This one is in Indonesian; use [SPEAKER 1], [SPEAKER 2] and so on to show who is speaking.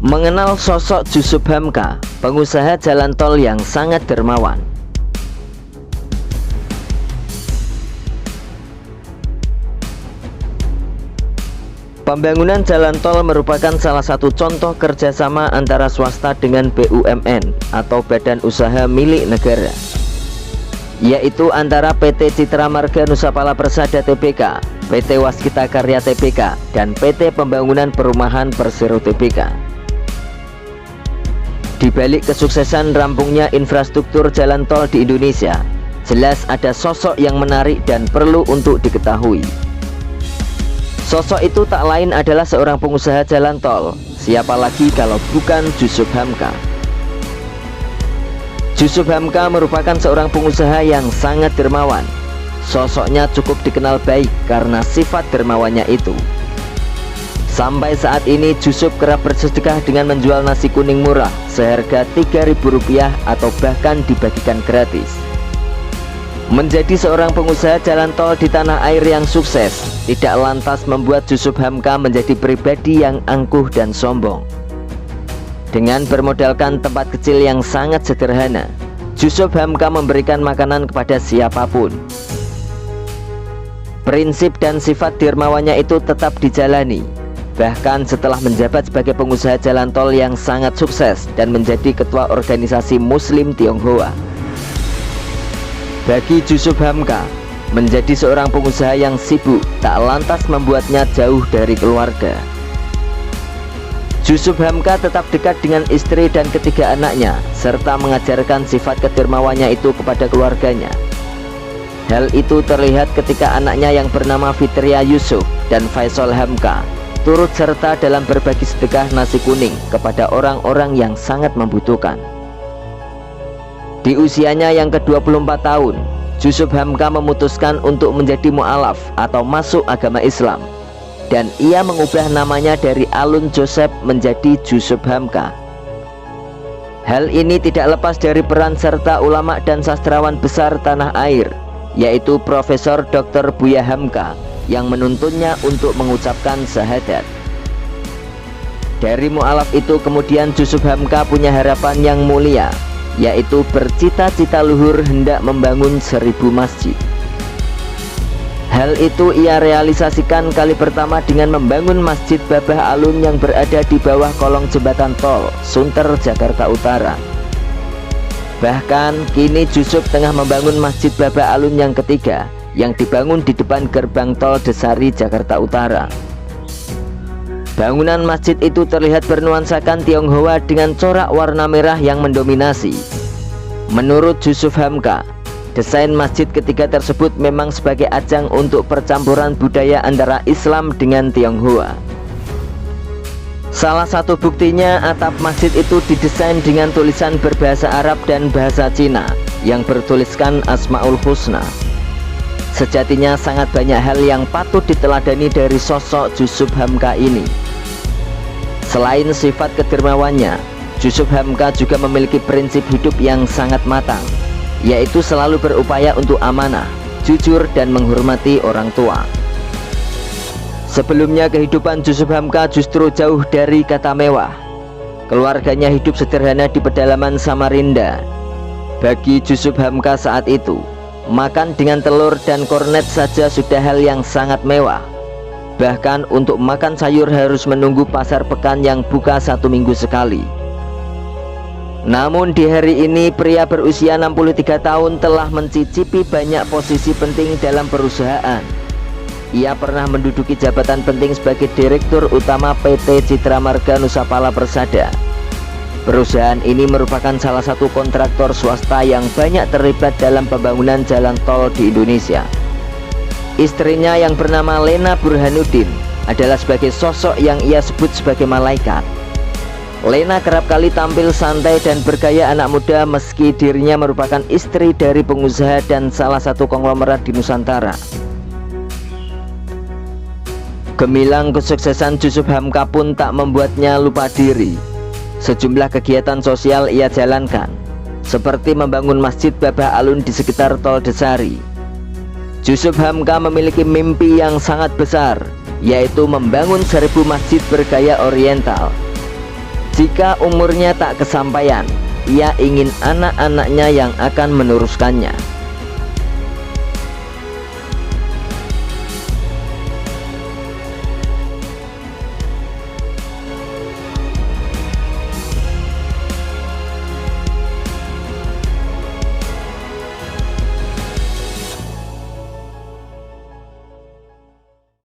[SPEAKER 1] Mengenal sosok Jusuf Hamka, pengusaha jalan tol yang sangat dermawan. Pembangunan jalan tol merupakan salah satu contoh kerjasama antara swasta dengan BUMN atau Badan Usaha Milik Negara, yaitu antara PT Citra Marga Nusapala Persada Tbk, PT Waskita Karya Tbk, dan PT Pembangunan Perumahan Persero Tbk. Di balik kesuksesan rampungnya infrastruktur jalan tol di Indonesia, jelas ada sosok yang menarik dan perlu untuk diketahui. Sosok itu tak lain adalah seorang pengusaha jalan tol. Siapa lagi kalau bukan Jusuf Hamka? Jusuf Hamka merupakan seorang pengusaha yang sangat dermawan. Sosoknya cukup dikenal baik karena sifat dermawannya itu. Sampai saat ini Jusuf kerap bersedekah dengan menjual nasi kuning murah seharga Rp3.000 atau bahkan dibagikan gratis. Menjadi seorang pengusaha jalan tol di tanah air yang sukses tidak lantas membuat Jusuf Hamka menjadi pribadi yang angkuh dan sombong. Dengan bermodalkan tempat kecil yang sangat sederhana, Jusuf Hamka memberikan makanan kepada siapapun. Prinsip dan sifat dermawannya itu tetap dijalani, bahkan setelah menjabat sebagai pengusaha jalan tol yang sangat sukses dan menjadi ketua organisasi Muslim Tionghoa. Bagi Jusuf Hamka, menjadi seorang pengusaha yang sibuk tak lantas membuatnya jauh dari keluarga. Jusuf Hamka tetap dekat dengan istri dan ketiga anaknya, serta mengajarkan sifat kedermawannya itu kepada keluarganya. Hal itu terlihat ketika anaknya yang bernama Fitria Yusuf dan Faisal Hamka turut serta dalam berbagi sedekah nasi kuning kepada orang-orang yang sangat membutuhkan. Di usianya yang ke-24 tahun, Jusuf Hamka memutuskan untuk menjadi mu'alaf atau masuk agama Islam, dan ia mengubah namanya dari Alun Joseph menjadi Jusuf Hamka. Hal ini tidak lepas dari peran serta ulama dan sastrawan besar tanah air, yaitu Profesor Dr. Buya Hamka, yang menuntunnya untuk mengucapkan syahadat. Dari mu'alaf itu kemudian Jusuf Hamka punya harapan yang mulia, yaitu bercita-cita luhur hendak membangun 1000 masjid. Hal itu ia realisasikan kali pertama dengan membangun Masjid Babah Alun yang berada di bawah kolong jembatan tol Sunter, Jakarta Utara. Bahkan kini Jusuf tengah membangun Masjid Babah Alun yang ketiga, yang dibangun di depan gerbang tol Desari, Jakarta Utara. Bangunan masjid itu terlihat bernuansakan Tionghoa dengan corak warna merah yang mendominasi. Menurut Jusuf Hamka, desain masjid ketiga tersebut memang sebagai ajang untuk percampuran budaya antara Islam dengan Tionghoa. Salah satu buktinya, atap masjid itu didesain dengan tulisan berbahasa Arab dan bahasa Cina yang bertuliskan Asmaul Husna. Sejatinya sangat banyak hal yang patut diteladani dari sosok Jusuf Hamka ini. Selain sifat kedermawannya, Jusuf Hamka juga memiliki prinsip hidup yang sangat matang, yaitu selalu berupaya untuk amanah, jujur, dan menghormati orang tua. Sebelumnya kehidupan Jusuf Hamka justru jauh dari kata mewah. Keluarganya hidup sederhana di pedalaman Samarinda. Bagi Jusuf Hamka saat itu, makan dengan telur dan kornet saja sudah hal yang sangat mewah. Bahkan untuk makan sayur harus menunggu pasar pekan yang buka 1 minggu sekali. Namun di hari ini pria berusia 63 tahun telah mencicipi banyak posisi penting dalam perusahaan. Ia pernah menduduki jabatan penting sebagai Direktur Utama PT Citra Marga Nusapala Persada. Perusahaan ini merupakan salah satu kontraktor swasta yang banyak terlibat dalam pembangunan jalan tol di Indonesia. Istrinya yang bernama Lena Burhanuddin adalah sebagai sosok yang ia sebut sebagai malaikat. Lena kerap kali tampil santai dan bergaya anak muda meski dirinya merupakan istri dari pengusaha dan salah satu konglomerat di Nusantara. Gemilang kesuksesan Jusuf Hamka pun tak membuatnya lupa diri. Sejumlah kegiatan sosial ia jalankan, seperti membangun Masjid Babah Alun di sekitar tol Desari. Jusuf Hamka memiliki mimpi yang sangat besar, yaitu membangun 1000 masjid bergaya oriental. Jika umurnya tak kesampaian, ia ingin anak-anaknya yang akan meneruskannya.